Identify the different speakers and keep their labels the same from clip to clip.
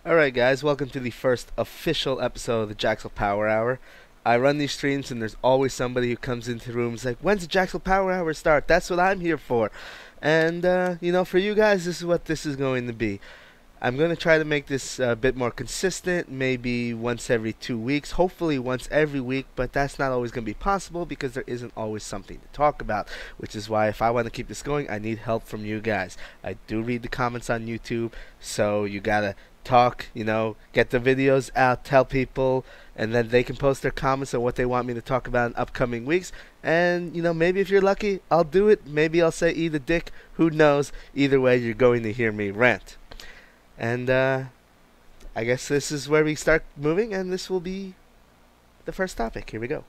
Speaker 1: Alright guys, welcome to the first official episode of the Jaxel Power Hour. I run these streams and there's always somebody who comes into the rooms like, when's the Jaxel Power Hour start? That's what I'm here for. And, for you guys, this is what this is going to be. I'm going to try to make this a bit more consistent, maybe once every 2 weeks, hopefully once every week, but that's not always going to be possible because there isn't always something to talk about, which is why if I want to keep this going, I need help from you guys. I do read the comments on YouTube, so you gotta talk, get the videos out, tell people, and then they can post their comments on what they want me to talk about in upcoming weeks. And, maybe if you're lucky, I'll do it. Maybe I'll say eat a dick. Who knows? Either way, you're going to hear me rant. And I guess this is where we start moving, and this will be the first topic. Here we go.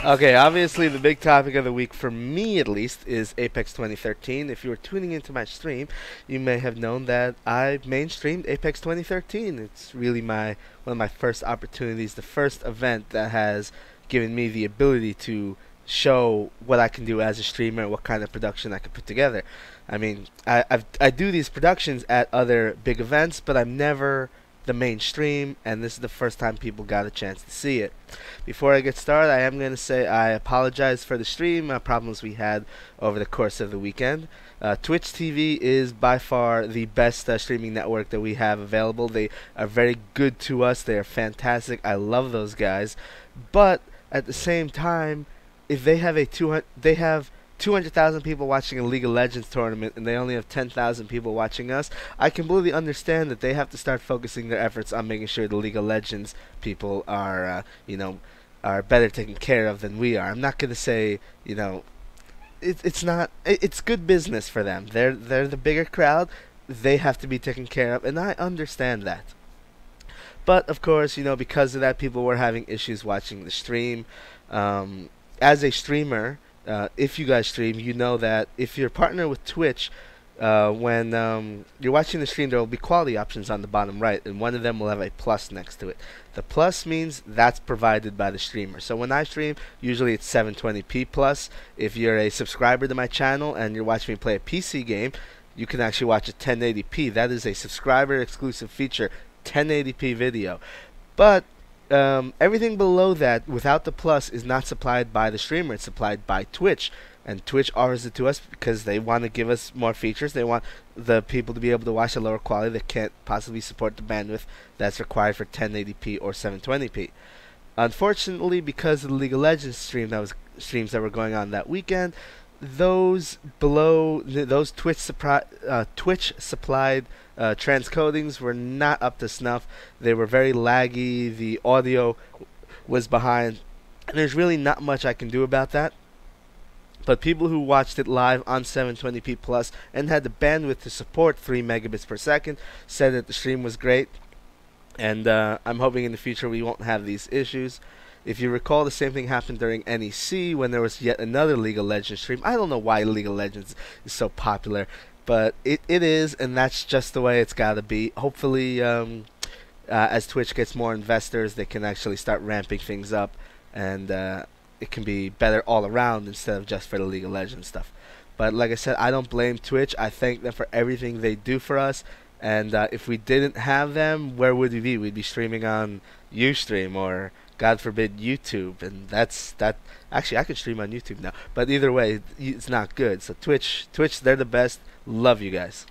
Speaker 1: Okay, obviously the big topic of the week, for me at least, is Apex 2013. If you were tuning into my stream, you may have known that I mainstreamed Apex 2013. It's really one of my first opportunities, the first event that has given me the ability to show what I can do as a streamer and what kind of production I can put together. I mean, I do these productions at other big events, but I'm never the mainstream, and this is the first time people got a chance to see it. Before I get started, I am going to say I apologize for the stream problems we had over the course of the weekend. Twitch TV is by far the best streaming network that we have available. They are very good to us. They are fantastic. I love those guys. But at the same time, if they have 200,000 people watching a League of Legends tournament and they only have 10,000 people watching us, I completely understand that they have to start focusing their efforts on making sure the League of Legends people are, are better taken care of than we are. I'm not going to say, it's good business for them. They're the bigger crowd. They have to be taken care of, and I understand that. But, of course, because of that, people were having issues watching the stream. As a streamer, if you guys stream, you know that if you're partnered with Twitch, when you're watching the stream, there will be quality options on the bottom right, and one of them will have a plus next to it. The plus means that's provided by the streamer. So when I stream, usually it's 720p plus. If you're a subscriber to my channel and you're watching me play a PC game, you can actually watch it 1080p. That is a subscriber exclusive feature, 1080p video. But everything below that, without the plus, is not supplied by the streamer. It's supplied by Twitch, and Twitch offers it to us because they want to give us more features. They want the people to be able to watch a lower quality that can't possibly support the bandwidth that's required for 1080p or 720p. Unfortunately, because of the League of Legends streams that were going on that weekend, those Twitch supplied transcodings were not up to snuff. They were very laggy. The audio was behind. And there's really not much I can do about that. But people who watched it live on 720p plus and had the bandwidth to support 3 megabits per second said that the stream was great. And I'm hoping in the future we won't have these issues. If you recall, the same thing happened during NEC when there was yet another League of Legends stream. I don't know why League of Legends is so popular, but it is, and that's just the way it's got to be. Hopefully, as Twitch gets more investors, they can actually start ramping things up, and it can be better all around instead of just for the League of Legends stuff. But like I said, I don't blame Twitch. I thank them for everything they do for us. And if we didn't have them, where would we be? We'd be streaming on Ustream or, God forbid, YouTube. And that. Actually, I could stream on YouTube now. But either way, it's not good. So Twitch, they're the best. Love you guys.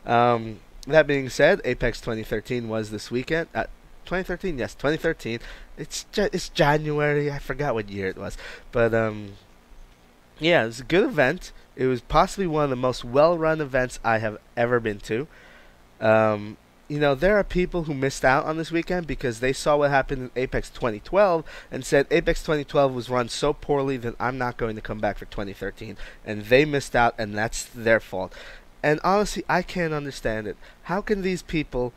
Speaker 1: That being said, Apex 2013 was this weekend. 2013, yes, 2013. It's January. I forgot what year it was. But yeah, it was a good event. It was possibly one of the most well-run events I have ever been to. There are people who missed out on this weekend because they saw what happened in Apex 2012 and said Apex 2012 was run so poorly that I'm not going to come back for 2013. And they missed out, and that's their fault. And honestly, I can't understand it. How can these people...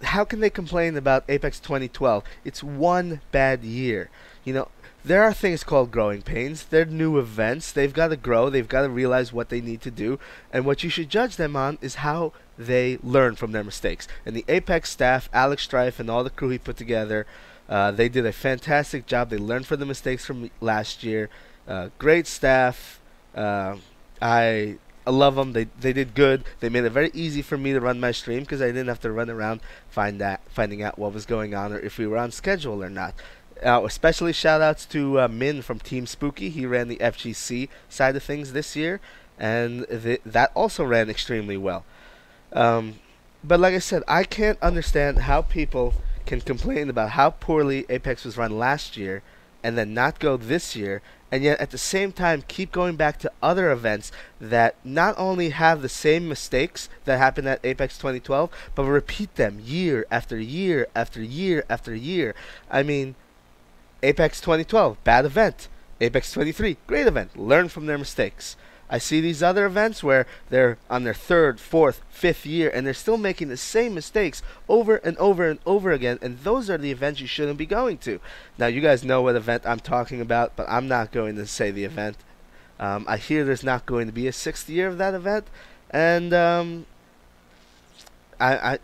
Speaker 1: how can they complain about Apex 2012? It's one bad year. You know, there are things called growing pains. They're new events. They've got to grow. They've got to realize what they need to do. And what you should judge them on is how they learn from their mistakes. And the Apex staff, Alex Strife, and all the crew he put together, they did a fantastic job. They learned from the mistakes from last year. Great staff. I love them. They did good. They made it very easy for me to run my stream because I didn't have to run around finding out what was going on or if we were on schedule or not. Especially shout outs to Min from Team Spooky. He ran the FGC side of things this year, and that also ran extremely well. But like I said, I can't understand how people can complain about how poorly Apex was run last year and then not go this year, and yet at the same time keep going back to other events that not only have the same mistakes that happened at Apex 2012, but repeat them year after year after year after year. I mean, Apex 2012, bad event. Apex 23, great event. Learn from their mistakes. I see these other events where they're on their third, fourth, fifth year, and they're still making the same mistakes over and over and over again, and those are the events you shouldn't be going to. Now, you guys know what event I'm talking about, but I'm not going to say the event. I hear there's not going to be a sixth year of that event, and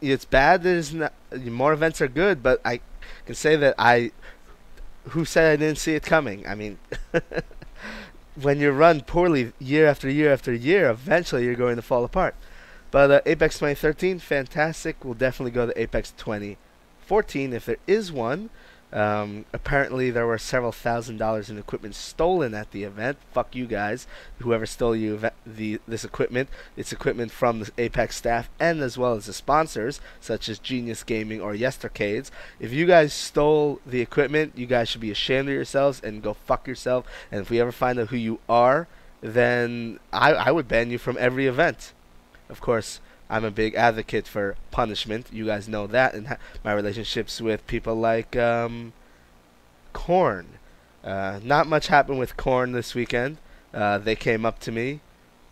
Speaker 1: it's bad. There's not, more events are good, but I can say that who said I didn't see it coming? I mean... when you run poorly year after year after year, eventually you're going to fall apart. But Apex 2013, fantastic. We'll definitely go to Apex 2014 if there is one. Apparently there were several $1,000s in equipment stolen at the event. Fuck you guys, whoever stole you this equipment. It's equipment from the Apex staff and as well as the sponsors, such as Genius Gaming or Yestercades. If you guys stole the equipment, you guys should be ashamed of yourselves and go fuck yourself. And if we ever find out who you are, then I would ban you from every event. Of course, I'm a big advocate for punishment. You guys know that, and my relationships with people like Korn. Not much happened with Korn this weekend. They came up to me.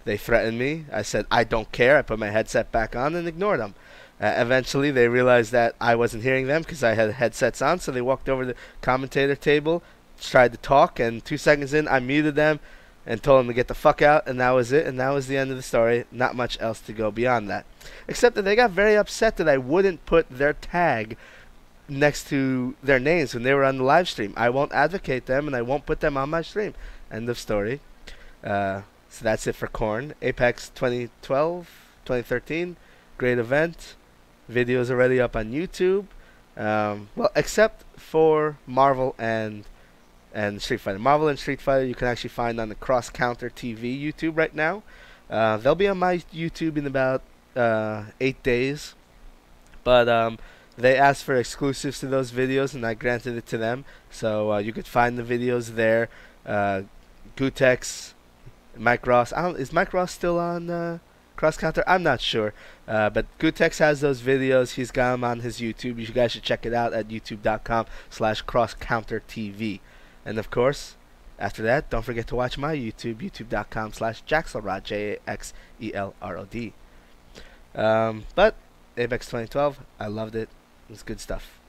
Speaker 1: They threatened me. I said, I don't care. I put my headset back on and ignored them. Eventually, they realized that I wasn't hearing them because I had headsets on, so they walked over to the commentator table, tried to talk, and 2 seconds in, I muted them and told them to get the fuck out, and that was it, and that was the end of the story. Not much else to go beyond that. Except that they got very upset that I wouldn't put their tag next to their names when they were on the live stream. I won't advocate them, and I won't put them on my stream. End of story. So that's it for Korn. Apex 2012, 2013, great event. Videos already up on YouTube. Well, except for Marvel and Street Fighter. Marvel and Street Fighter you can actually find on the Cross Counter TV YouTube right now. They'll be on my YouTube in about 8 days. But they asked for exclusives to those videos, and I granted it to them. So you could find the videos there. Gutex, Mike Ross. Is Mike Ross still on Cross Counter? I'm not sure. But Gutex has those videos. He's got them on his YouTube. You guys should check it out at youtube.com/crosscountertv. And of course, after that, don't forget to watch my YouTube, youtube.com/Jaxelrod, Jaxelrod. But Apex 2012, I loved it. It was good stuff.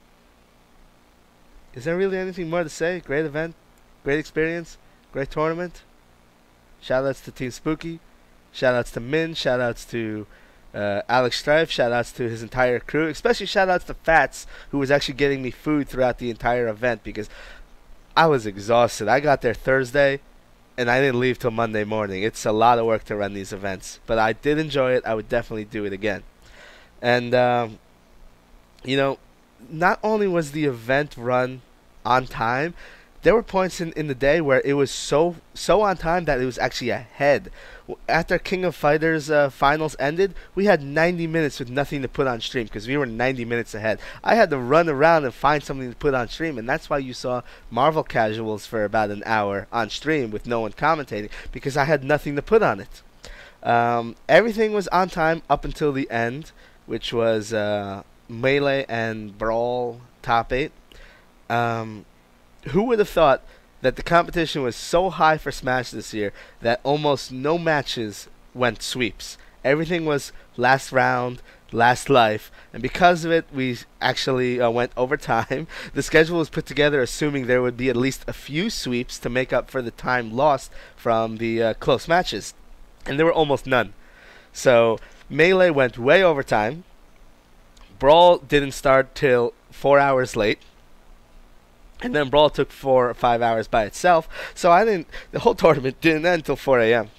Speaker 1: Is there really anything more to say? Great event, great experience, great tournament. Shoutouts to Team Spooky, shoutouts to Min, shoutouts to Alex Strife, shoutouts to his entire crew, especially shoutouts to Fats, who was actually getting me food throughout the entire event because I was exhausted. I got there Thursday, and I didn't leave till Monday morning. It's a lot of work to run these events, but I did enjoy it. I would definitely do it again. And, you know, not only was the event run on time, there were points in the day where it was so on time that it was actually ahead. After King of Fighters finals ended, we had 90 minutes with nothing to put on stream because we were 90 minutes ahead. I had to run around and find something to put on stream, and that's why you saw Marvel Casuals for about an hour on stream with no one commentating, because I had nothing to put on it. Everything was on time up until the end, which was Melee and Brawl top 8. Who would have thought that the competition was so high for Smash this year that almost no matches went sweeps? Everything was last round, last life, and because of it, we actually went overtime. The schedule was put together assuming there would be at least a few sweeps to make up for the time lost from the close matches, and there were almost none. So Melee went way overtime. Brawl didn't start till 4 hours late. And then Brawl took 4 or 5 hours by itself. So I didn't. The whole tournament didn't end until 4 a.m.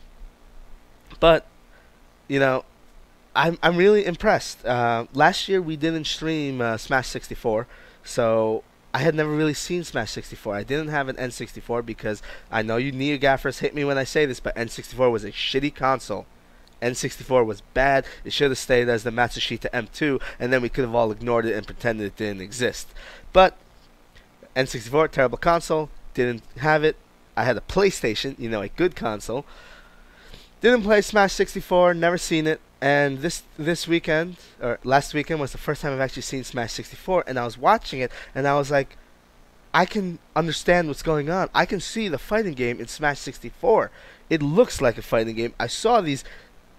Speaker 1: But you know, I'm really impressed. Last year we didn't stream Smash 64, so I had never really seen Smash 64. I didn't have an N64 because I know you Neo gaffers hate me when I say this, but N64 was a shitty console. N64 was bad. It should have stayed as the Matsushita M2, and then we could have all ignored it and pretended it didn't exist. But N64, terrible console, didn't have it. I had a PlayStation, a good console. Didn't play Smash 64, never seen it. And this weekend, or last weekend, was the first time I've actually seen Smash 64, and I was watching it, and I was like, I can understand what's going on. I can see the fighting game in Smash 64. It looks like a fighting game. I saw these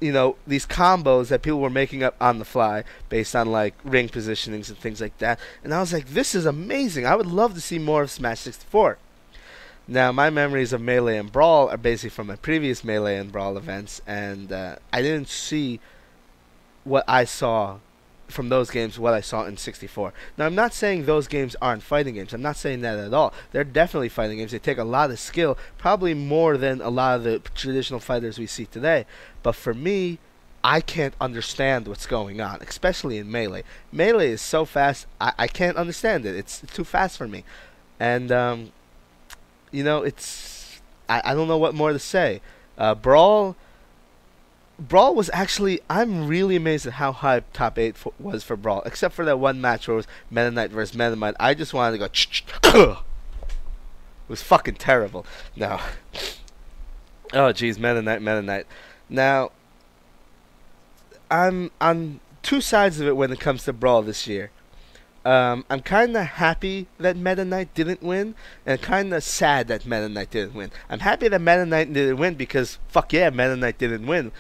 Speaker 1: combos that people were making up on the fly based on like ring positionings and things like that. And I was like, this is amazing. I would love to see more of Smash 64. Now, my memories of Melee and Brawl are basically from my previous Melee and Brawl events, and I didn't see what I saw from those games, what I saw in 64. Now, I'm not saying those games aren't fighting games. I'm not saying that at all. They're definitely fighting games. They take a lot of skill, probably more than a lot of the traditional fighters we see today. But for me, I can't understand what's going on, especially in Melee. Melee is so fast, I can't understand it. It's too fast for me. And, it's... I don't know what more to say. Brawl was actually... I'm really amazed at how high top 8 was for Brawl. Except for that one match where it was Meta Knight versus Meta Knight. I just wanted to go... It was fucking terrible. No. Oh, jeez. Meta Knight. Now, I'm on two sides of it when it comes to Brawl this year. I'm kind of happy that Meta Knight didn't win, and kind of sad that Meta Knight didn't win. I'm happy that Meta Knight didn't win because, fuck yeah, Meta Knight didn't win.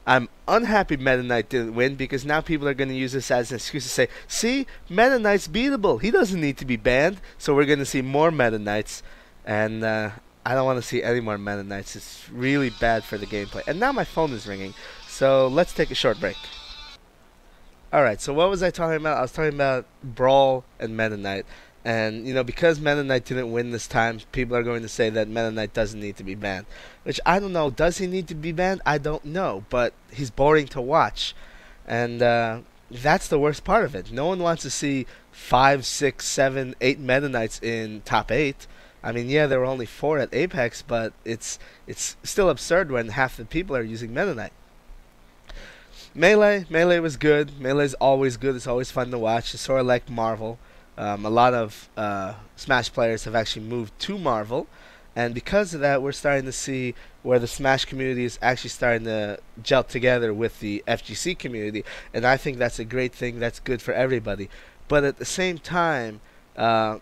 Speaker 1: I'm unhappy Meta Knight didn't win because now people are going to use this as an excuse to say, see, Meta Knight's beatable. He doesn't need to be banned, so we're going to see more Meta Knights, and I don't want to see any more Meta Knights. It's really bad for the gameplay. And now my phone is ringing, so let's take a short break. Alright, so what was I talking about? I was talking about Brawl and Meta Knight. And, because Meta Knight didn't win this time, people are going to say that Meta Knight doesn't need to be banned. Which, I don't know. Does he need to be banned? I don't know. But he's boring to watch. And that's the worst part of it. No one wants to see 5, 6, 7, 8 Meta Knights in top 8. I mean, yeah, there were only 4 at Apex, but it's still absurd when half the people are using Meta Knight. Melee was good. Melee's always good. It's always fun to watch. It's sort of like Marvel. A lot of Smash players have actually moved to Marvel, and because of that, we're starting to see where the Smash community is actually starting to gel together with the FGC community, and I think that's a great thing. That's good for everybody. But at the same time, the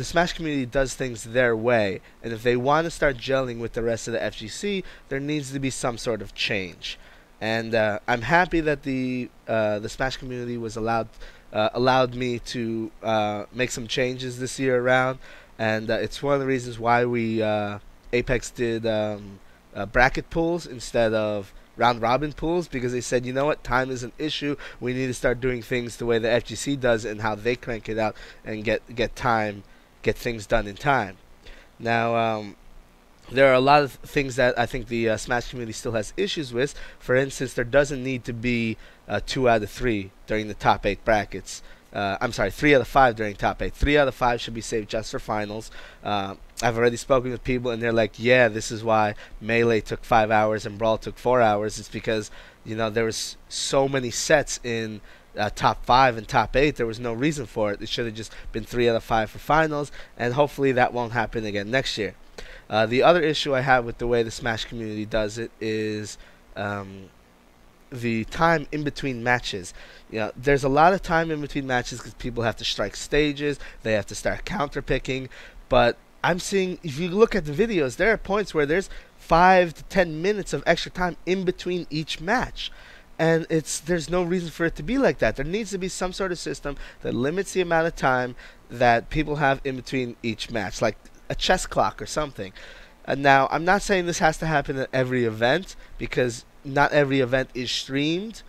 Speaker 1: Smash community does things their way, and if they want to start gelling with the rest of the FGC, there needs to be some sort of change. And I'm happy that the Smash community was allowed me to make some changes this year around, and it's one of the reasons why we Apex did bracket pools instead of round robin pools, because they said, you know what, time is an issue. We need to start doing things the way the FGC does and how they crank it out and get things done in time. Now, there are a lot of things that I think the Smash community still has issues with. For instance, there doesn't need to be 2 out of 3 during the top 8 brackets. I'm sorry, 3 out of 5 during top 8. 3 out of 5 should be saved just for finals. I've already spoken with people, and they're like, yeah, this is why Melee took 5 hours and Brawl took 4 hours. It's because, there was so many sets in top 5 and top 8. There was no reason for it. It should have just been 3 out of 5 for finals, and hopefully that won't happen again next year. The other issue I have with the way the Smash community does it is the time in between matches. There's a lot of time in between matches because people have to strike stages, they have to start counter picking, but I'm seeing, if you look at the videos, there are points where there's 5 to 10 minutes of extra time in between each match. And there's no reason for it to be like that. There needs to be some sort of system that limits the amount of time that people have in between each match, like a chess clock or something. Now, I'm not saying this has to happen at every event, because not every event is streamed,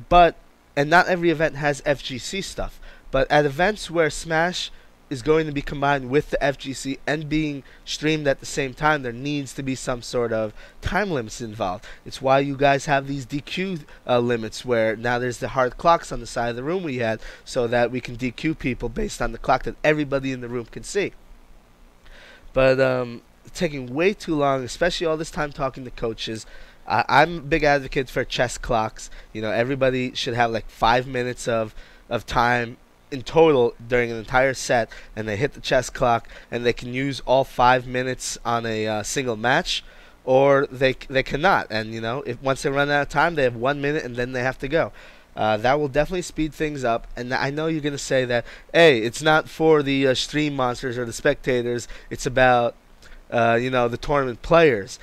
Speaker 1: but and not every event has FGC stuff. But at events where Smash is going to be combined with the FGC and being streamed at the same time, there needs to be some sort of time limits involved. It's why you guys have these DQ limits, where now there's the hard clocks on the side of the room we had, so that we can DQ people based on the clock that everybody in the room can see. But taking way too long, especially all this time talking to coaches. I'm a big advocate for chess clocks. You know, everybody should have like 5 minutes of time in total during an entire set, and they hit the chess clock, and they can use all 5 minutes on a single match, or they cannot. And you know, if once they run out of time, they have 1 minute, and then they have to go. That will definitely speed things up. And I know you're gonna say that, hey, it's not for the stream monsters or the spectators. It's about the tournament players.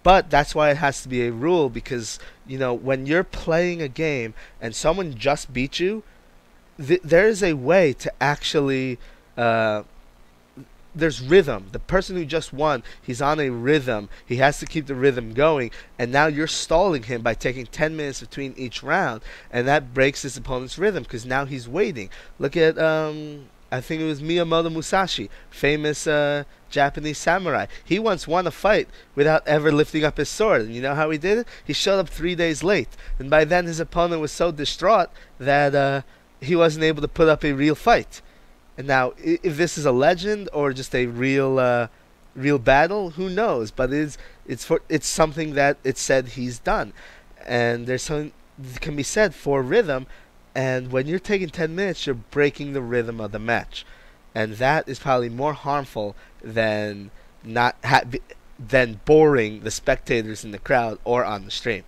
Speaker 1: But that's why it has to be a rule, because when you're playing a game and someone just beat you, there is a way to actually there's rhythm. The person who just won, he's on a rhythm. He has to keep the rhythm going, and now you're stalling him by taking 10 minutes between each round, and that breaks his opponent's rhythm, because now he's waiting. Look at I think it was Miyamoto Musashi, famous Japanese samurai. He once won a fight without ever lifting up his sword. And you know how he did it? He showed up 3 days late. And by then his opponent was so distraught that he wasn't able to put up a real fight. And now, if this is a legend or just a real battle, who knows? But it's something that it's said he's done. And there's something that can be said for rhythm. And when you're taking 10 minutes, you're breaking the rhythm of the match. And that is probably more harmful than than boring the spectators in the crowd or on the stream.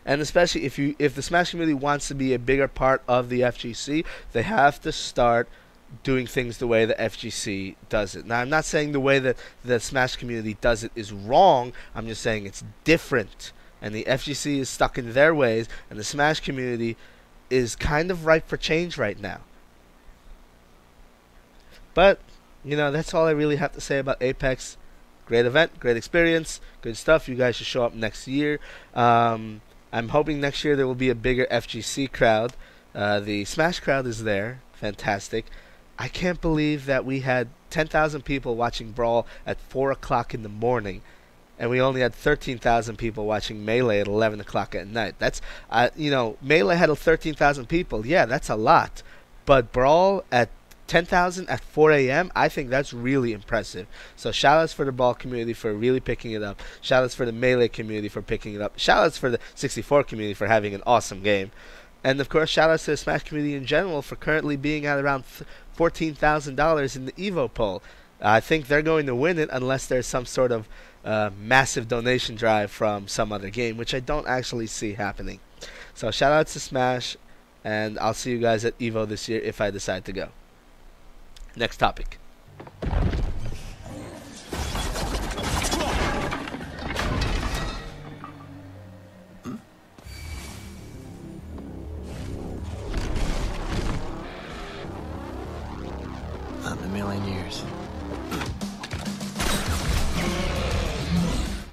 Speaker 1: And especially if the Smash community wants to be a bigger part of the FGC, they have to start doing things the way the FGC does it. Now, I'm not saying the way that the Smash community does it is wrong. I'm just saying it's different. And the FGC is stuck in their ways, and the Smash community is kind of ripe for change right now. But, that's all I really have to say about Apex. Great event, great experience, good stuff. You guys should show up next year. I'm hoping next year there will be a bigger FGC crowd. The Smash crowd is there. Fantastic. I can't believe that we had 10,000 people watching Brawl at 4 o'clock in the morning, and we only had 13,000 people watching Melee at 11 o'clock at night. That's, Melee had 13,000 people. Yeah, that's a lot. But Brawl at 10,000 at 4 a.m., I think that's really impressive. So shout-outs for the Brawl community for really picking it up. Shout-outs for the Melee community for picking it up. Shout-outs for the 64 community for having an awesome game. And, of course, shout-outs to the Smash community in general for currently being at around $14,000 in the EVO poll. I think they're going to win it unless there's some sort of massive donation drive from some other game, which I don't actually see happening. So shout-outs to Smash, and I'll see you guys at EVO this year if I decide to go. Next topic.
Speaker 2: Not in a million years.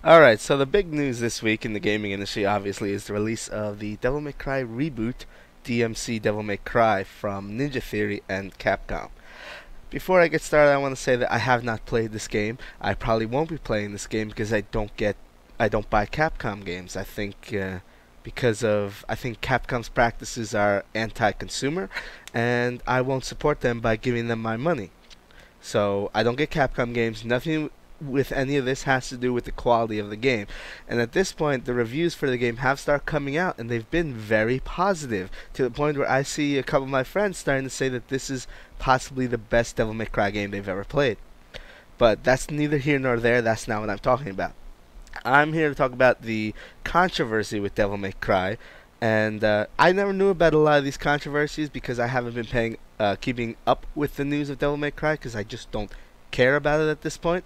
Speaker 1: Alright, so the big news this week in the gaming industry obviously is the release of the Devil May Cry reboot, DMC Devil May Cry, from Ninja Theory and Capcom. Before I get started, I want to say that I have not played this game. I probably won't be playing this game because I don't buy Capcom games. I think Capcom's practices are anti-consumer, and I won't support them by giving them my money. So I don't get Capcom games. Nothing with any of this has to do with the quality of the game. And at this point, the reviews for the game have started coming out, and they've been very positive, to the point where I see a couple of my friends starting to say that this is possibly the best Devil May Cry game they've ever played. But that's neither here nor there. That's not what I'm talking about. I'm here to talk about the controversy with Devil May Cry. And I never knew about a lot of these controversies because I haven't been keeping up with the news of Devil May Cry, because I just don't care about it at this point.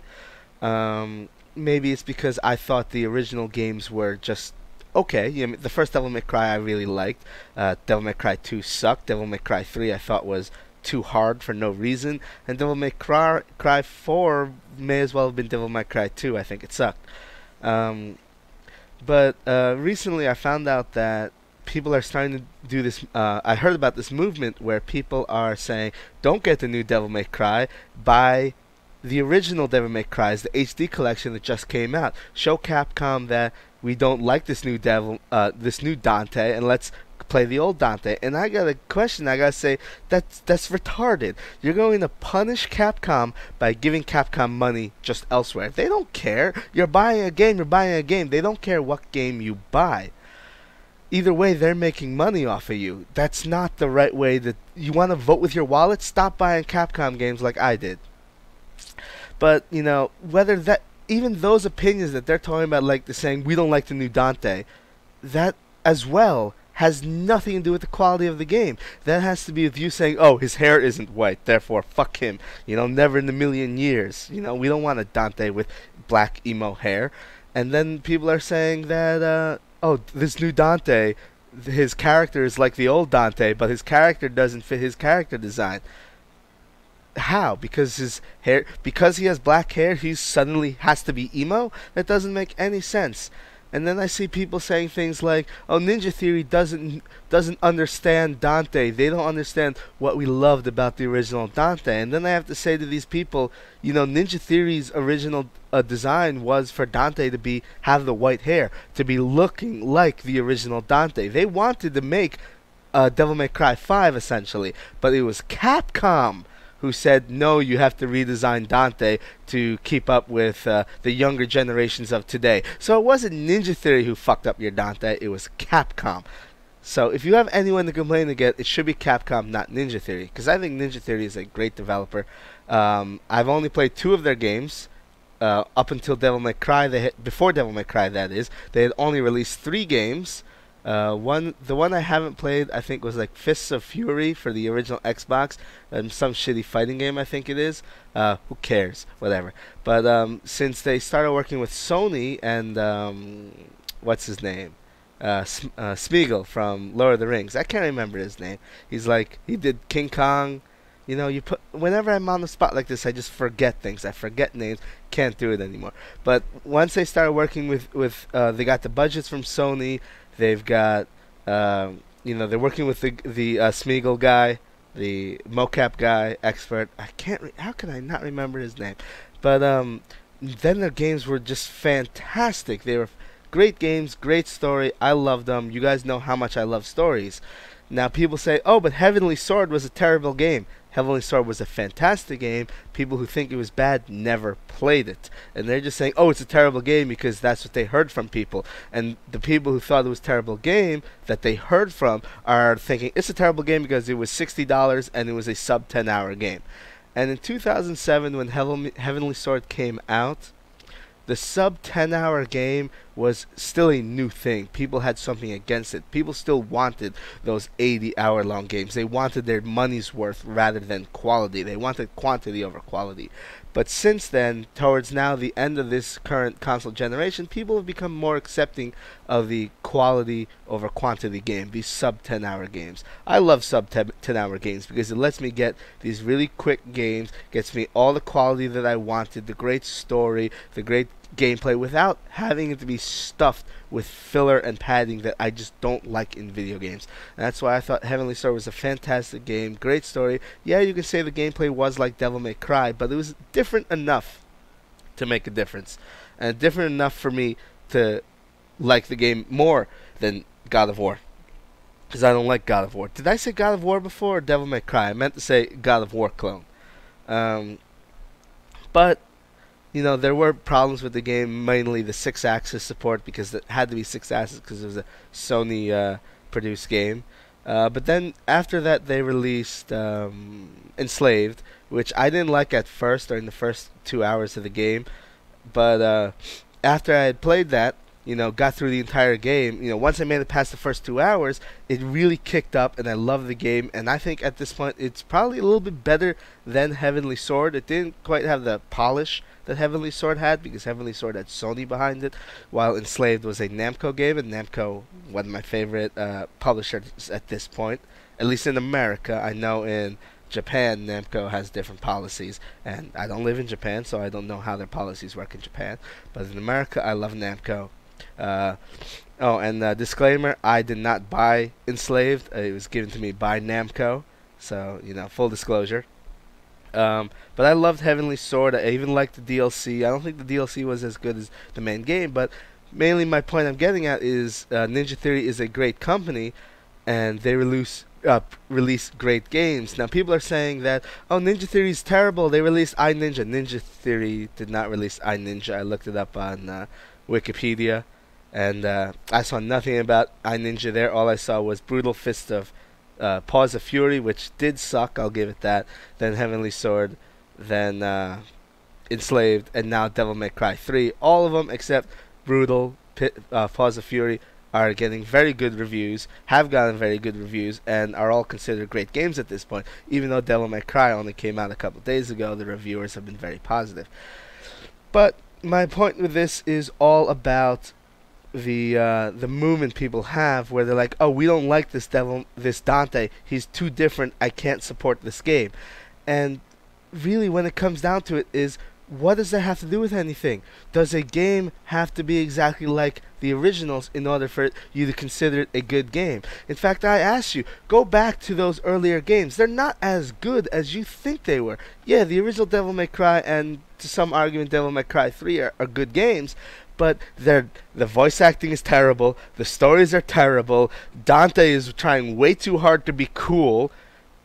Speaker 1: Maybe it's because I thought the original games were just okay. The first Devil May Cry I really liked. Devil May Cry 2 sucked. Devil May Cry 3 I thought was too hard for no reason. And Devil May Cry 4 may as well have been Devil May Cry 2. I think it sucked. Um, but recently I found out that people are starting to do this. I heard about this movement where people are saying, don't get the new Devil May Cry, buy the original Devil May Cry's, the HD collection that just came out. Show Capcom that we don't like this new this new Dante, and let's play the old Dante. And I got a question. I gotta say that's retarded. You're going to punish Capcom by giving Capcom money just elsewhere. They don't care. You're buying a game. You're buying a game. They don't care what game you buy. Either way, they're making money off of you. That's not the right way. That you want to vote with your wallet. Stop buying Capcom games like I did. But, whether that, even those opinions that they're talking about, like they're saying, we don't like the new Dante, that as well has nothing to do with the quality of the game. That has to be with you saying, oh, his hair isn't white, therefore fuck him. Never in a million years. We don't want a Dante with black emo hair. And then people are saying that, oh, this new Dante, his character is like the old Dante, but his character doesn't fit his character design. How? Because he has black hair, he suddenly has to be emo? That doesn't make any sense. And then I see people saying things like, "Oh, Ninja Theory doesn't understand Dante. They don't understand what we loved about the original Dante." And then I have to say to these people, Ninja Theory's original design was for Dante to have the white hair, to be looking like the original Dante. They wanted to make Devil May Cry 5 essentially, but it was Capcom who said, no, you have to redesign Dante to keep up with the younger generations of today. So it wasn't Ninja Theory who fucked up your Dante, it was Capcom. So if you have anyone to complain against, it should be Capcom, not Ninja Theory, because I think Ninja Theory is a great developer. I've only played 2 of their games. Up until Devil May Cry, before Devil May Cry, that is, they had only released 3 games. The one I haven't played, I think, was like Fists of Fury for the original Xbox, some shitty fighting game, I think it is. Who cares? Whatever. But since they started working with Sony and what's his name, Smeagol from Lord of the Rings, I can't remember his name. He did King Kong. Whenever I'm on the spot like this, I just forget things. I forget names. Can't do it anymore. But once they started working with they got the budgets from Sony. They've got, they're working with the Smeagol guy, the mocap guy, expert. How can I not remember his name? But then their games were just fantastic. They were great games, great story. I loved them. You guys know how much I love stories. Now people say, oh, but Heavenly Sword was a terrible game. Heavenly Sword was a fantastic game. People who think it was bad never played it. And they're just saying, oh, it's a terrible game because that's what they heard from people. And the people who thought it was a terrible game that they heard from are thinking, it's a terrible game because it was $60 and it was a sub 10-hour game. And in 2007, when Heavenly Sword came out, the sub 10-hour game was still a new thing. People had something against it. People still wanted those 80-hour long games. They wanted their money's worth rather than quality. They wanted quantity over quality. But since then, towards now the end of this current console generation, people have become more accepting of the quality over quantity game, these sub 10-hour games. I love sub 10-hour games because it lets me get these really quick games, gets me all the quality that I wanted, the great story, the great gameplay, without having it to be stuffed with filler and padding that I just don't like in video games. And that's why I thought Heavenly Sword was a fantastic game, great story. Yeah, you can say the gameplay was like Devil May Cry, but it was different enough to make a difference, and different enough for me to like the game more than God of War, because I don't like God of War. Did I say God of War before or Devil May Cry? I meant to say God of War clone. But there were problems with the game, mainly the 6-axis support, because it had to be 6-axis because it was a Sony produced game. But then after that they released Enslaved, which I didn't like at first during the first 2 hours of the game. But after I had played that, got through the entire game. Once I made it past the first 2 hours, it really kicked up, and I love the game. And I think at this point, it's probably a little bit better than Heavenly Sword. It didn't quite have the polish that Heavenly Sword had, because Heavenly Sword had Sony behind it, while Enslaved was a Namco game, and Namco, one of my favorite publishers at this point, at least in America. I know in Japan, Namco has different policies, and I don't live in Japan, so I don't know how their policies work in Japan. But in America, I love Namco. Disclaimer, I did not buy Enslaved. It was given to me by Namco, so, full disclosure. But I loved Heavenly Sword. I even liked the DLC. I don't think the DLC was as good as the main game, but mainly my point I'm getting at is Ninja Theory is a great company, and they release great games. Now, people are saying that, oh, Ninja Theory is terrible. They released iNinja. Ninja Theory did not release iNinja. I looked it up on Wikipedia, and I saw nothing about iNinja there. All I saw was Brutal Fist of Paws of Fury, which did suck, I'll give it that. Then Heavenly Sword, then Enslaved, and now Devil May Cry 3. All of them except Brutal Paws of Fury are getting very good reviews, have gotten very good reviews, and are all considered great games at this point. Even though Devil May Cry only came out a couple days ago, the reviewers have been very positive. But my point with this is all about the movement people have, where they're like, oh, we don't like this Dante, he's too different, I can't support this game. And really, when it comes down to it, is what does that have to do with anything? Does a game have to be exactly like the originals in order for you to consider it a good game? In fact, I ask you, go back to those earlier games. They're not as good as you think they were. Yeah, the original Devil May Cry and, to some argument, Devil May Cry 3 are good games, but the voice acting is terrible, the stories are terrible, Dante is trying way too hard to be cool,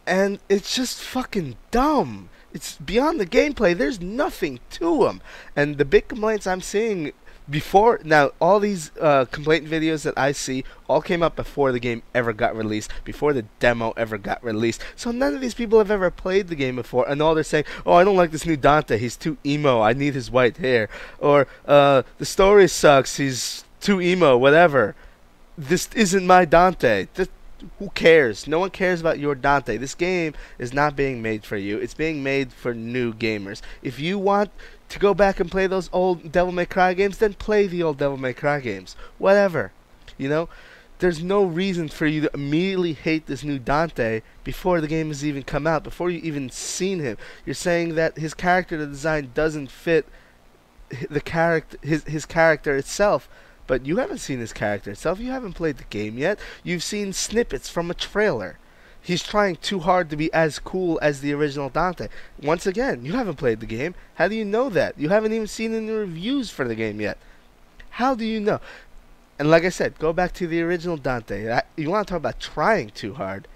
Speaker 1: and it's just fucking dumb. It's beyond the gameplay. There's nothing to them. And the big complaints I'm seeing before, now, all these complaint videos that I see all came up before the game ever got released, before the demo ever got released. So none of these people have ever played the game before, and all they're saying, oh, I don't like this new Dante, he's too emo, I need his white hair. Or, the story sucks, he's too emo, whatever. This isn't my Dante. Who cares? No one cares about your Dante. This game is not being made for you. It's being made for new gamers. If you want to go back and play those old Devil May Cry games, then play the old Devil May Cry games. Whatever. There's no reason for you to immediately hate this new Dante before the game has even come out, before you even seen him. You're saying that his character design doesn't fit the character, his character itself. But you haven't seen his character itself. You haven't played the game yet. You've seen snippets from a trailer. He's trying too hard to be as cool as the original Dante. Once again, you haven't played the game. How do you know that? You haven't even seen any reviews for the game yet. How do you know? And like I said, go back to the original Dante. You want to talk about trying too hard?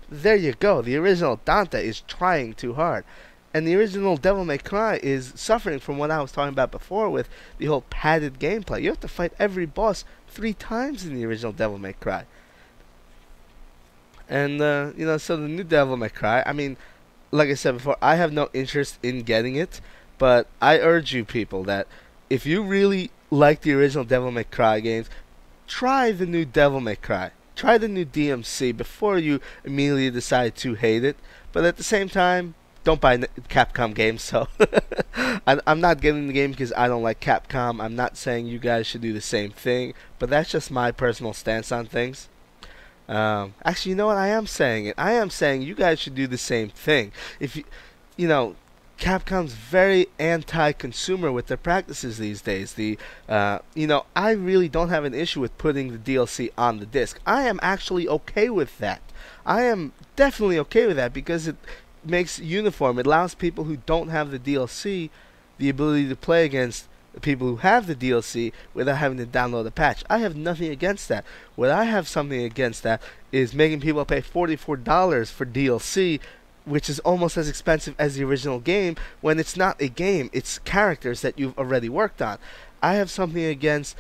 Speaker 1: There you go. The original Dante is trying too hard. And the original Devil May Cry is suffering from what I was talking about before with the whole padded gameplay. You have to fight every boss 3 times in the original Devil May Cry. And, so the new Devil May Cry, I mean, like I said before, I have no interest in getting it, but I urge you people that if you really like the original Devil May Cry games, try the new Devil May Cry. Try the new DMC before you immediately decide to hate it. But at the same time, don't buy Capcom games, so I'm not getting the game because I don't like Capcom. I'm not saying you guys should do the same thing, but that's just my personal stance on things. Actually, you know what? I am saying it. I am saying you guys should do the same thing. If Capcom's very anti-consumer with their practices these days. I really don't have an issue with putting the DLC on the disc. I am actually okay with that. I am definitely okay with that because it makes uniform. It allows people who don't have the DLC the ability to play against the people who have the DLC without having to download a patch. I have nothing against that. What I have something against that is making people pay $44 for DLC, which is almost as expensive as the original game, when it's not a game, it's characters that you've already worked on. I have something against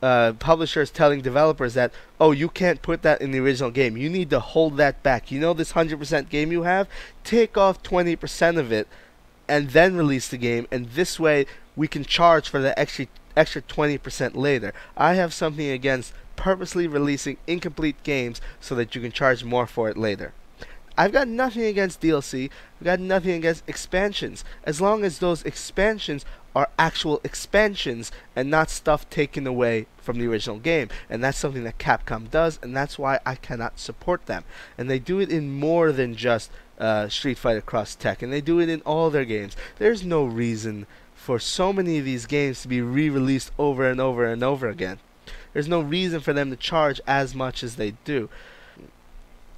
Speaker 1: publishers telling developers that, oh, you can't put that in the original game. You need to hold that back. You know this 100% game you have? Take off 20% of it and then release the game, and this way we can charge for the extra extra 20% later. I have something against purposely releasing incomplete games so that you can charge more for it later. I've got nothing against DLC. I've got nothing against expansions, as long as those expansions are actual expansions and not stuff taken away from the original game. And that's something that Capcom does, and that's why I cannot support them. And they do it in more than just Street Fighter Cross Tekken. They do it in all their games. There's no reason for so many of these games to be re-released over and over and over again. There's no reason for them to charge as much as they do.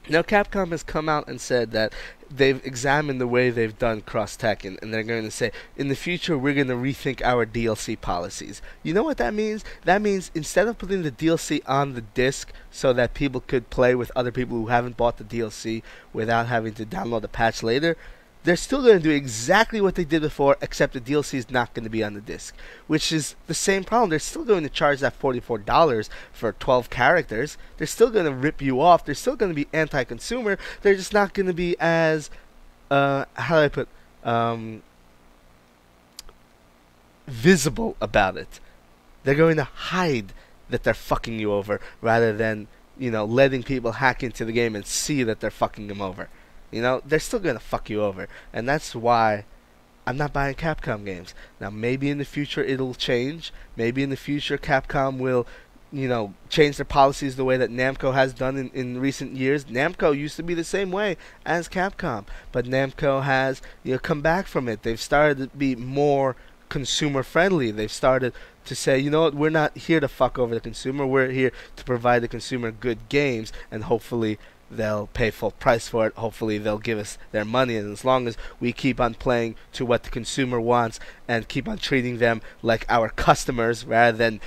Speaker 1: Now, Capcom has come out and said that they've examined the way they've done Cross Tekken, and they're going to say, in the future, we're going to rethink our DLC policies. You know what that means? That means instead of putting the DLC on the disc so that people could play with other people who haven't bought the DLC without having to download the patch later, they're still going to do exactly what they did before, except the DLC is not going to be on the disc, which is the same problem. They're still going to charge that $44 for 12 characters. They're still going to rip you off. They're still going to be anti-consumer. They're just not going to be as, how do I put, visible about it. They're going to hide that they're fucking you over rather than, letting people hack into the game and see that they're fucking them over. They're still going to fuck you over. And that's why I'm not buying Capcom games. Now, maybe in the future it'll change. Maybe in the future Capcom will, change their policies the way that Namco has done in recent years. Namco used to be the same way as Capcom. But Namco has, come back from it. They've started to be more consumer friendly. They've started to say, you know what, we're not here to fuck over the consumer. We're here to provide the consumer good games, and hopefully they'll pay full price for it. Hopefully they'll give us their money, and as long as we keep on playing to what the consumer wants and keep on treating them like our customers rather than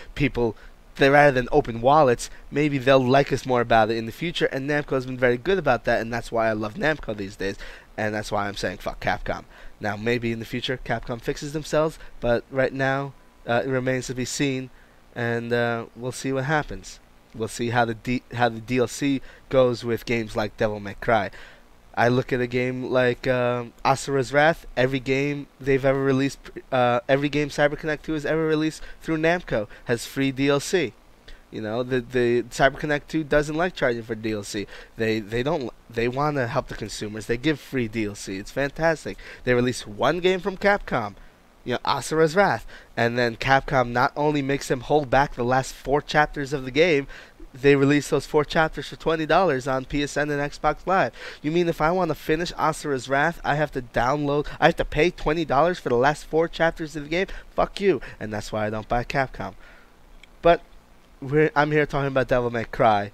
Speaker 1: open wallets, maybe they'll like us more about it in the future. And Namco's been very good about that, and that's why I love Namco these days, and that's why I'm saying fuck Capcom. Now, maybe in the future Capcom fixes themselves, but right now it remains to be seen, and we'll see what happens. We'll see how the DLC goes with games like Devil May Cry. I look at a game like Asura's Wrath. Every game they've ever released, every game CyberConnect 2 has ever released through Namco has free DLC. The CyberConnect 2 doesn't like charging for DLC. They want to help the consumers. They give free DLC. It's fantastic. They release one game from Capcom, Asura's Wrath, and then Capcom not only makes them hold back the last 4 chapters of the game, they release those 4 chapters for $20 on PSN and Xbox Live. You mean if I want to finish Asura's Wrath, I have to pay $20 for the last 4 chapters of the game? Fuck you. And that's why I don't buy Capcom. But I'm here talking about Devil May Cry.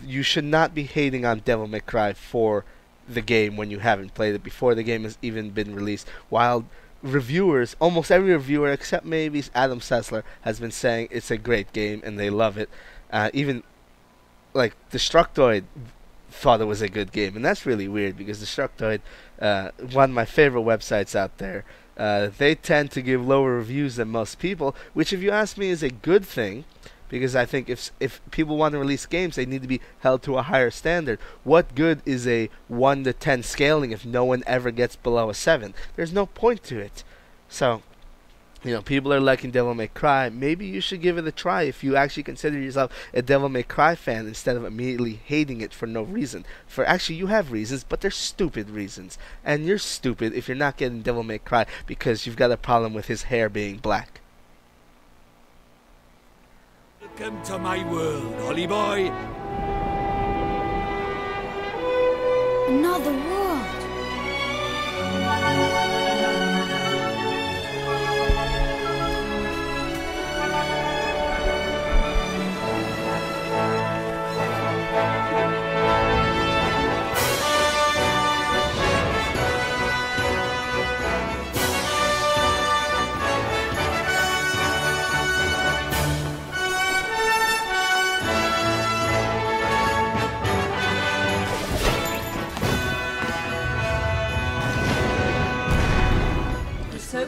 Speaker 1: You should not be hating on Devil May Cry for the game when you haven't played it before the game has even been released. While reviewers, almost every reviewer except maybe Adam Sessler, has been saying it's a great game and they love it. Even like Destructoid thought it was a good game, and that's really weird because Destructoid, one of my favorite websites out there, they tend to give lower reviews than most people, which if you ask me is a good thing, because I think if people want to release games, they need to be held to a higher standard. What good is a 1 to 10 scaling if no one ever gets below a 7? There's no point to it. So, people are liking Devil May Cry. Maybe you should give it a try if you actually consider yourself a Devil May Cry fan instead of immediately hating it for no reason. For actually, you have reasons, but they're stupid reasons. And you're stupid if you're not getting Devil May Cry because you've got a problem with his hair being black.
Speaker 3: Welcome to my world, Holly boy.
Speaker 4: Another world.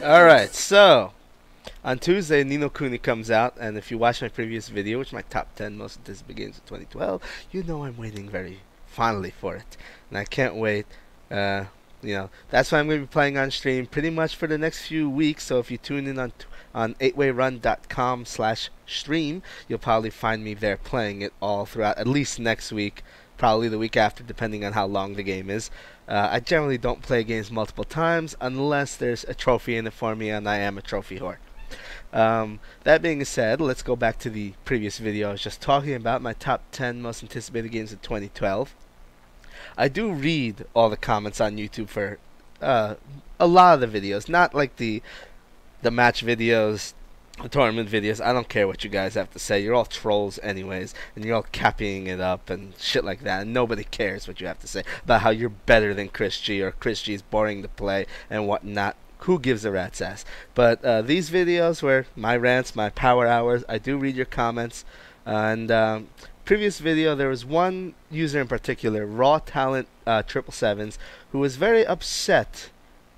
Speaker 1: Alright, so on Tuesday, Ni no Kuni comes out, and if you watch my previous video, which is my top 10, most of this begins in 2012, you know I'm waiting very fondly for it. And I can't wait That's what I'm going to be playing on stream pretty much for the next few weeks. So if you tune in on 8wayrun.com/stream, you'll probably find me there playing it all throughout, at least next week, probably the week after, depending on how long the game is. I generally don't play games multiple times unless there's a trophy in it for me, and I am a trophy whore. That being said, let's go back to the previous video. I was just talking about my top 10 most anticipated games of 2012. I do read all the comments on YouTube for a lot of the videos, not like the match videos, the tournament videos. I don't care what you guys have to say. You're all trolls anyways, and you're all capping it up and shit like that, and nobody cares what you have to say about how you're better than Chris G, or Chris G is boring to play and whatnot. Who gives a rat's ass? But these videos were my rants, my power hours. I do read your comments. And previous video, there was one user in particular, Raw Talent 777s, who was very upset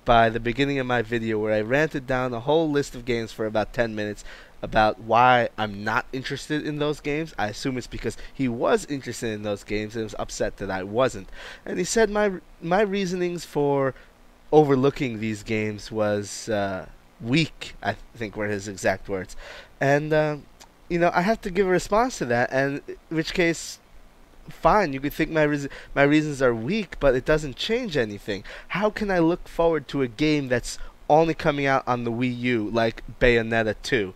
Speaker 1: by the beginning of my video where I ranted down a whole list of games for about 10 minutes about why I'm not interested in those games. I assume it's because he was interested in those games and was upset that I wasn't. And he said my reasonings for overlooking these games was weak, I think were his exact words. And I have to give a response to that, and in which case, fine, you could think my reasons are weak, but it doesn't change anything. How can I look forward to a game that's only coming out on the Wii U, like Bayonetta 2?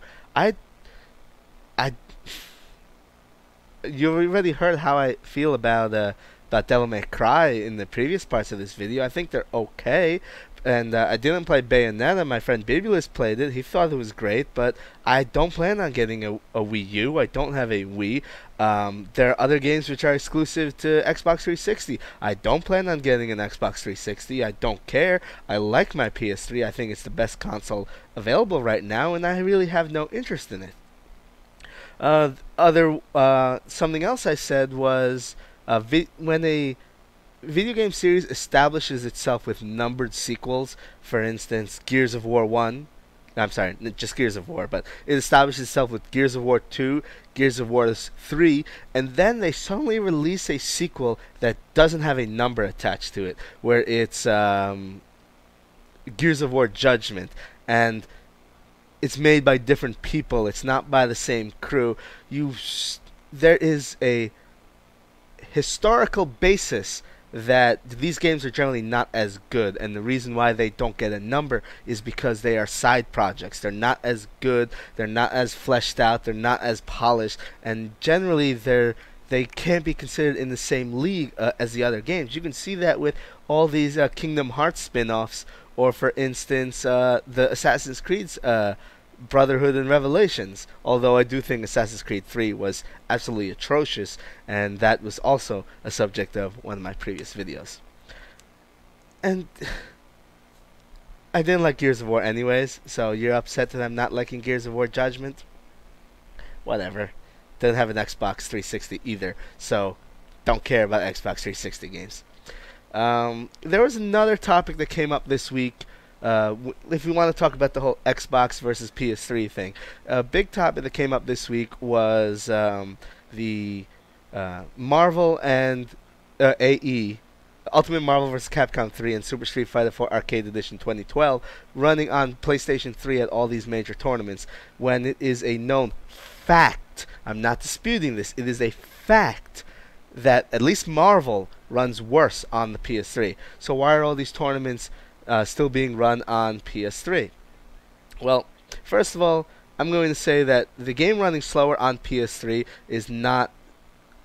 Speaker 1: You already heard how I feel about Devil May Cry in the previous parts of this video. I think they're okay. And I didn't play Bayonetta. My friend Babulus played it. He thought it was great, but I don't plan on getting a Wii U. I don't have a Wii. There are other games which are exclusive to Xbox 360. I don't plan on getting an Xbox 360. I don't care. I like my PS3. I think it's the best console available right now, and I really have no interest in it. Something else I said was when a video game series establishes itself with numbered sequels, for instance, Gears of War 1, I'm sorry, just Gears of War, but it establishes itself with Gears of War 2, Gears of War 3, and then they suddenly release a sequel that doesn't have a number attached to it, where it's Gears of War Judgment, and it's made by different people, it's not by the same crew. There is a historical basis that these games are generally not as good, and the reason why they don't get a number is because they are side projects. They're not as good, they're not as fleshed out, they're not as polished, and generally they can't be considered in the same league as the other games. You can see that with all these Kingdom Hearts spin-offs, or for instance the Assassin's Creed's Brotherhood and Revelations, although I do think Assassin's Creed 3 was absolutely atrocious, and that was also a subject of one of my previous videos. And I didn't like Gears of War anyways, so you're upset that I'm not liking Gears of War Judgment? Whatever. Didn't have an Xbox 360 either, so don't care about Xbox 360 games. There was another topic that came up this week. If we want to talk about the whole Xbox versus PS3 thing, a big topic that came up this week was the Marvel and AE, Ultimate Marvel vs. Capcom 3 and Super Street Fighter 4 Arcade Edition 2012 running on PlayStation 3 at all these major tournaments, when it is a known fact, I'm not disputing this, it is a fact that at least Marvel runs worse on the PS3. So why are all these tournaments still being run on PS3? Well, first of all, I'm going to say that the game running slower on PS3 is not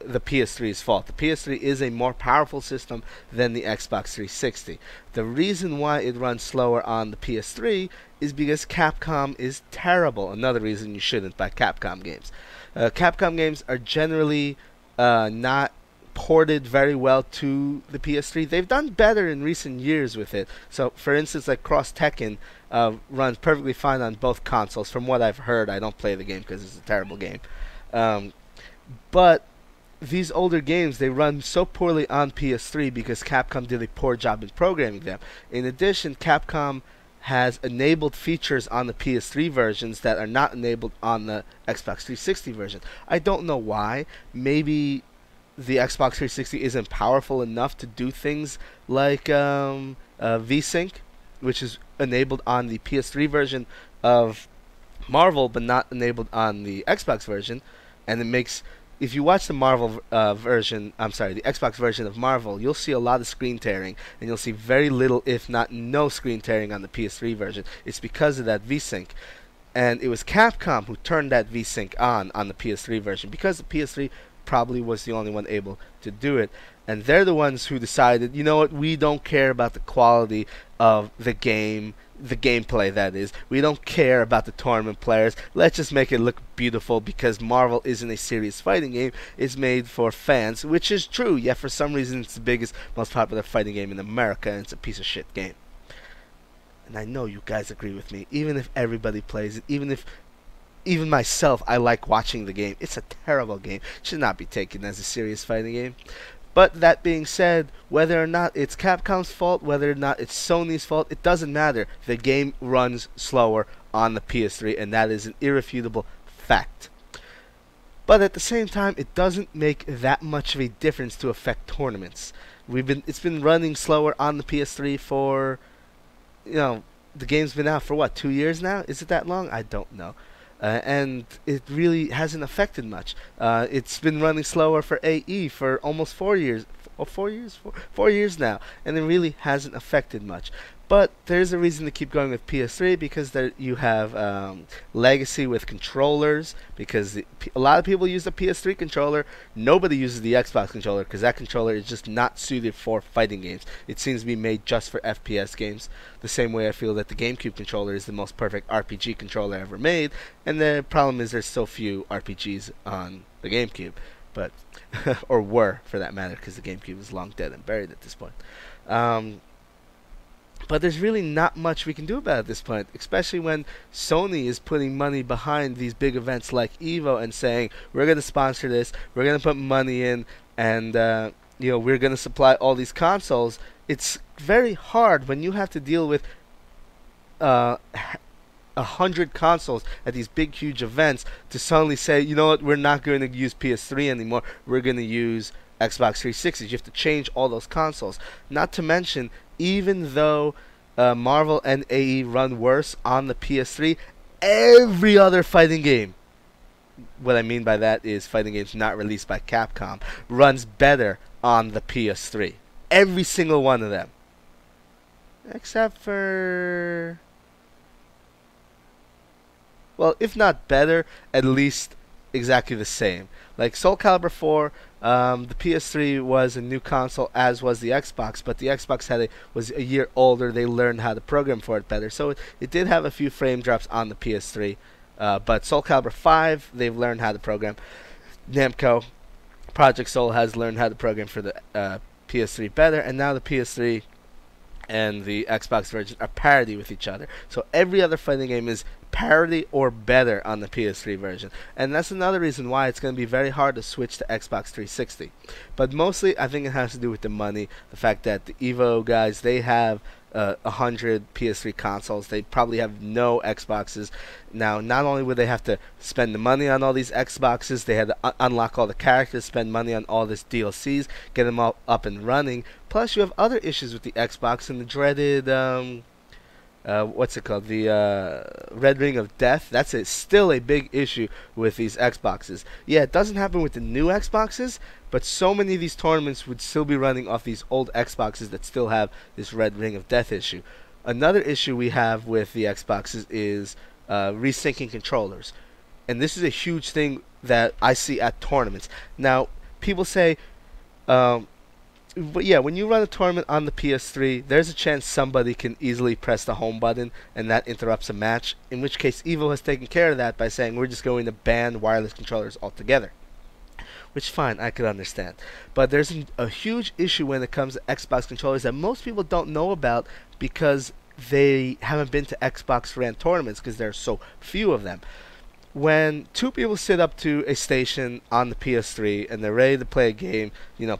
Speaker 1: the PS3's fault. The PS3 is a more powerful system than the Xbox 360. The reason why it runs slower on the PS3 is because Capcom is terrible. Another reason you shouldn't buy Capcom games. Capcom games are generally not ported very well to the PS3. They've done better in recent years with it. So, for instance, like Cross Tekken runs perfectly fine on both consoles. From what I've heard, I don't play the game because it's a terrible game. But these older games, they run so poorly on PS3 because Capcom did a poor job in programming them. In addition, Capcom has enabled features on the PS3 versions that are not enabled on the Xbox 360 version. I don't know why. Maybe the Xbox 360 isn't powerful enough to do things like VSync, which is enabled on the PS3 version of Marvel, but not enabled on the Xbox version, and it makes. If you watch the Marvel version, I'm sorry, the Xbox version of Marvel, you'll see a lot of screen tearing, and you'll see very little, if not no, screen tearing on the PS3 version. It's because of that VSync. And it was Capcom who turned that VSync on the PS3 version, because the PS3 probably was the only one able to do it. And they're the ones who decided, you know what, we don't care about the quality of the game, the gameplay that is. We don't care about the tournament players. Let's just make it look beautiful, because Marvel isn't a serious fighting game. It's made for fans, which is true. Yet for some reason it's the biggest, most popular fighting game in America, and it's a piece of shit game. And I know you guys agree with me. Even if everybody plays it, even myself, I like watching the game. It's a terrible game. It should not be taken as a serious fighting game. But that being said, whether or not it's Capcom's fault, whether or not it's Sony's fault, it doesn't matter. The game runs slower on the PS3, and that is an irrefutable fact. But at the same time, it doesn't make that much of a difference to affect tournaments. It's been running slower on the PS3 for, the game's been out for what, 2 years now? Is it that long? I don't know. And it really hasn't affected much. It's been running slower for AE for almost 4 years. 4 years now, and it really hasn't affected much. But there's a reason to keep going with PS3, because there you have legacy with controllers, because a lot of people use the PS3 controller. Nobody uses the Xbox controller, because that controller is just not suited for fighting games. It seems to be made just for FPS games, the same way I feel that the GameCube controller is the most perfect RPG controller ever made, and the problem is there's so few RPGs on the GameCube, but or were, for that matter, because the GameCube is long dead and buried at this point. But there's really not much we can do about it at this point, especially when Sony is putting money behind these big events like EVO and saying, we're going to sponsor this, we're going to put money in, and we're going to supply all these consoles. It's very hard when you have to deal with 100 consoles at these big, huge events to suddenly say, you know what, we're not going to use PS3 anymore, we're going to use Xbox 360. You have to change all those consoles. Not to mention, even though Marvel and AE run worse on the PS3, every other fighting game, what I mean by that is fighting games not released by Capcom, runs better on the PS3. Every single one of them. Except for, well, if not better, at least exactly the same. Like Soul Calibur 4, the PS3 was a new console, as was the Xbox, but the Xbox was a year older. They learned how to program for it better, so it did have a few frame drops on the PS3. But Soul Calibur 5, they've learned how to program. Namco, Project Soul has learned how to program for the PS3 better, and now the PS3 and the Xbox version are parity with each other. So every other fighting game is parity or better on the PS3 version. And that's another reason why it's going to be very hard to switch to Xbox 360. But mostly, I think it has to do with the money. The fact that the EVO guys, they have 100 PS3 consoles. They probably have no Xboxes. Now, not only would they have to spend the money on all these Xboxes, they had to unlock all the characters, spend money on all this DLCs, get them all up and running. Plus, you have other issues with the Xbox and the dreaded, what's it called? The Red Ring of Death. That's still a big issue with these Xboxes. Yeah, it doesn't happen with the new Xboxes, but so many of these tournaments would still be running off these old Xboxes that still have this Red Ring of Death issue. Another issue we have with the Xboxes is resyncing controllers. And this is a huge thing that I see at tournaments. Now, people say, but yeah, when you run a tournament on the PS3, there's a chance somebody can easily press the home button and that interrupts a match, in which case EVO has taken care of that by saying we're just going to ban wireless controllers altogether. Which, fine, I could understand. But there's a huge issue when it comes to Xbox controllers that most people don't know about because they haven't been to Xbox ran tournaments because there are so few of them. When two people sit up to a station on the PS3 and they're ready to play a game,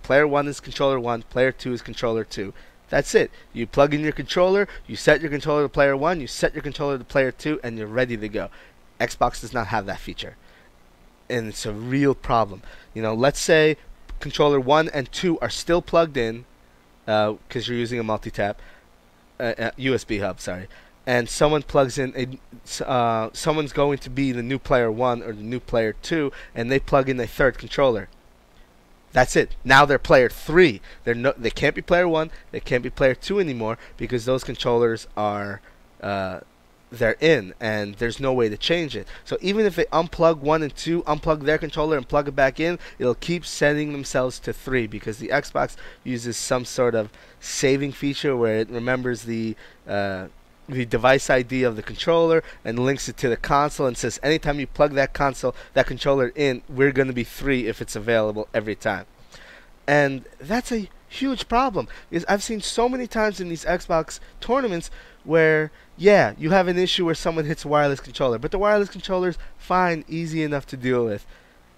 Speaker 1: player 1 is controller 1, player 2 is controller 2. That's it. You plug in your controller, you set your controller to player 1, you set your controller to player 2, and you're ready to go. Xbox does not have that feature. And it's a real problem. Let's say controller 1 and 2 are still plugged in because you're using a multi-tap. USB hub, sorry, and someone plugs in someone's going to be the new player 1 or the new player 2, and they plug in a third controller. That's it. Now they're player 3. They can't be player 1. They can't be player 2 anymore because those controllers are they're in, and there's no way to change it. So even if they unplug 1 and 2, unplug their controller and plug it back in, it'll keep setting themselves to 3 because the Xbox uses some sort of saving feature where it remembers the device ID of the controller and links it to the console and says anytime you plug that controller in, we're going to be 3 if it's available every time. And that's a huge problem because I've seen so many times in these Xbox tournaments where, yeah, you have an issue where someone hits a wireless controller, but the wireless controller's fine, easy enough to deal with.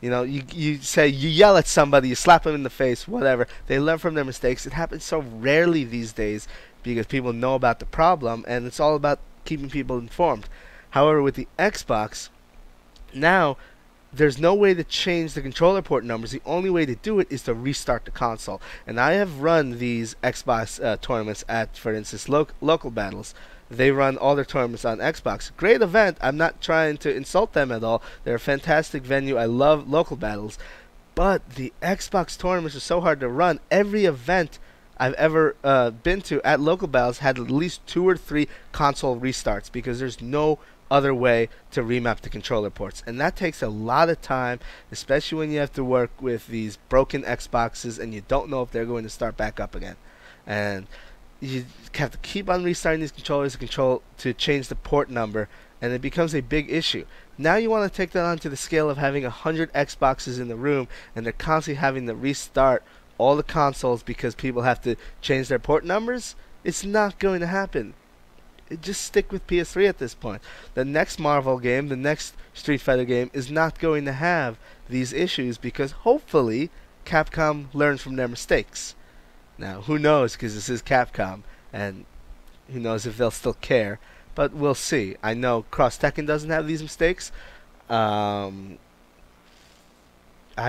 Speaker 1: You know, you yell at somebody, you slap them in the face, whatever. They learn from their mistakes. It happens so rarely these days because people know about the problem, and it's all about keeping people informed. However, with the Xbox, now there's no way to change the controller port numbers. The only way to do it is to restart the console. And I have run these Xbox tournaments at, for instance, local battles. They run all their tournaments on Xbox. Great event. I'm not trying to insult them at all. They're a fantastic venue. I love local battles. But the Xbox tournaments are so hard to run. Every event I've ever been to at local battles had at least 2 or 3 console restarts because there's no other way to remap the controller ports, and that takes a lot of time, especially when you have to work with these broken Xboxes and you don't know if they're going to start back up again. And you have to keep on restarting these controllers to change the port number, and it becomes a big issue. Now you want to take that onto the scale of having 100 Xboxes in the room, and they're constantly having to restart all the consoles because people have to change their port numbers. It's not going to happen. Just stick with PS3 at this point. The next Marvel game, the next Street Fighter game is not going to have these issues because hopefully Capcom learns from their mistakes. Now, who knows, because this is Capcom, and who knows if they'll still care, but we'll see. I know Cross Tekken doesn't have these mistakes. I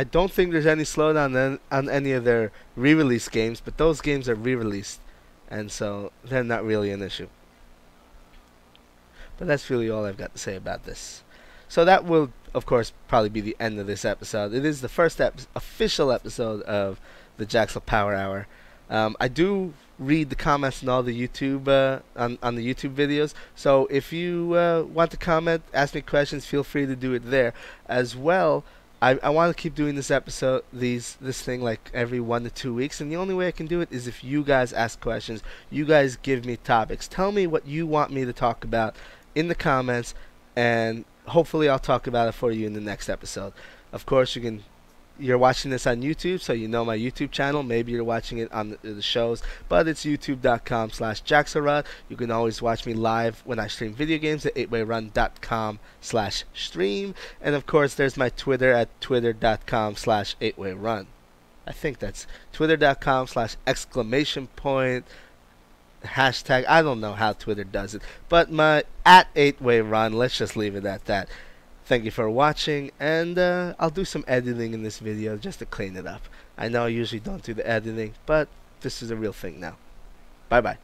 Speaker 1: don't think there's any slowdown on any of their re-release games, but those games are re-released, and so they're not really an issue. But that's really all I've got to say about this. So that will, of course, probably be the end of this episode. It is the first official episode of the Jaxel Power Hour. I do read the comments on all the YouTube on the YouTube videos. So if you want to comment, ask me questions, feel free to do it there as well. I want to keep doing this thing like every 1 to 2 weeks, and the only way I can do it is if you guys ask questions, you guys give me topics, tell me what you want me to talk about in the comments, and hopefully I'll talk about it for you in the next episode. Of course, you're watching this on YouTube, so you know my YouTube channel. Maybe you're watching it on the shows, but it's youtube.com/Jaxelrod. You can always watch me live when I stream video games at 8wayrun.com/stream, and of course there's my Twitter at twitter.com/8wayrun. I think that's twitter.com/! Hashtag, I don't know how Twitter does it, but my at 8wayrun, let's just leave it at that. Thank you for watching, and I'll do some editing in this video just to clean it up. I know I usually don't do the editing, but this is a real thing now. Bye bye.